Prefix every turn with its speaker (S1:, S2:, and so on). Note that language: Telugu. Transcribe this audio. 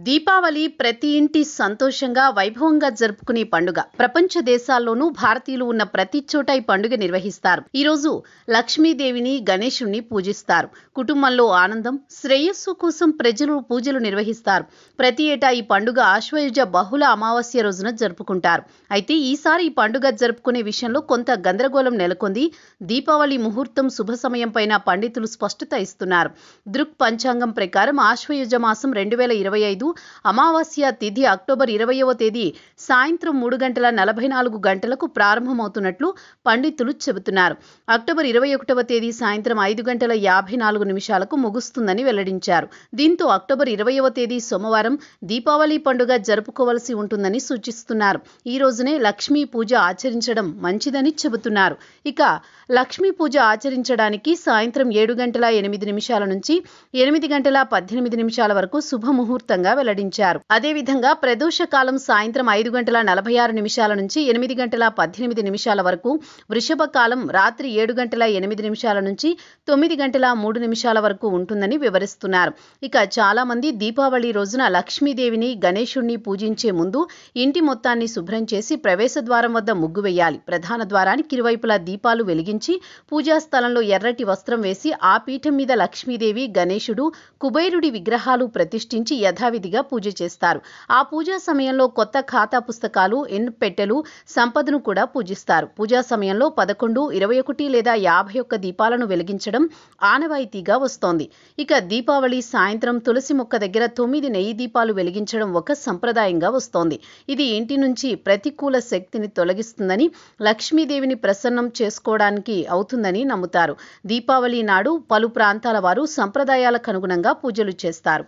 S1: దీపావళి ప్రతి ఇంటి సంతోషంగా వైభవంగా జరుపుకునే పండుగ. ప్రపంచ దేశాల్లోనూ భారతీయులు ఉన్న ప్రతి చోట ఈ పండుగ నిర్వహిస్తారు. ఈ రోజు లక్ష్మీదేవిని, గణేశుణ్ణి పూజిస్తారు. కుటుంబంలో ఆనందం, శ్రేయస్సు కోసం ప్రజలు పూజలు నిర్వహిస్తారు. ప్రతి ఏటా ఈ పండుగ ఆశ్వయుజ బహుళ అమావాస్య రోజున జరుపుకుంటారు. అయితే ఈసారి ఈ పండుగ జరుపుకునే విషయంలో కొంత గందరగోళం నెలకొంది. దీపావళి ముహూర్తం శుభ సమయం పైన పండితులు స్పష్టత ఇస్తున్నారు. దృక్ పంచాంగం ప్రకారం ఆశ్వయుజ మాసం 2025 అమావాస్య తిథి అక్టోబర్ 20వ తేదీ సాయంత్రం 3:44 ప్రారంభమవుతున్నట్లు పండితులు చెబుతున్నారు. అక్టోబర్ 21వ తేదీ సాయంత్రం 5:54 ముగుస్తుందని వెల్లడించారు. దీంతో అక్టోబర్ 20వ తేదీ సోమవారం దీపావళి పండుగ జరుపుకోవాల్సి ఉంటుందని సూచిస్తున్నారు. ఈ రోజునే లక్ష్మీ పూజ ఆచరించడం మంచిదని చెబుతున్నారు. ఇక లక్ష్మీ పూజ ఆచరించడానికి సాయంత్రం 7:08 నుంచి 8:18 వరకు శుభముహూర్తంగా వెల్లడించారు. అదేవిధంగా ప్రదోష కాలం సాయంత్రం 5:46 నుంచి 8:18 వరకు, వృషభ కాలం రాత్రి 7:08 నుంచి 9:03 వరకు ఉంటుందని వివరిస్తున్నారు. ఇక చాలా మంది దీపావళి రోజున లక్ష్మీదేవిని, గణేశుణ్ణి పూజించే ముందు ఇంటి మొత్తాన్ని శుభ్రం చేసి ప్రవేశ ద్వారం వద్ద ముగ్గు వేయాలి. ప్రధాన ద్వారానికి ఇరువైపులా దీపాలు వెలిగించి పూజా స్థలంలో ఎర్రటి వస్త్రం వేసి ఆ పీఠం మీద లక్ష్మీదేవి, గణేశుడు, కుబేరుడి విగ్రహాలు ప్రతిష్ఠించి యథావిధిగా పూజ చేస్తారు. ఆ పూజా సమయంలో కొత్త ఖాతా పుస్తకాలు, ఎన్పెట్టెలు, సంపదను కూడా పూజిస్తారు. పూజా సమయంలో 11, 21 లేదా 51 దీపాలను వెలిగించడం ఆనవాయితీగా వస్తోంది. ఇక దీపావళి సాయంత్రం తులసి మొక్క దగ్గర 9 నెయ్యి దీపాలు వెలిగించడం ఒక సంప్రదాయంగా వస్తోంది. ఇది ఇంటి నుంచి ప్రతికూల శక్తిని తొలగిస్తుందని, లక్ష్మీదేవిని ప్రసన్నం చేసుకోవడానికి అవుతుందని నమ్ముతారు. దీపావళి నాడు పలు ప్రాంతాల వారు సంప్రదాయాలకు అనుగుణంగా పూజలు చేస్తారు.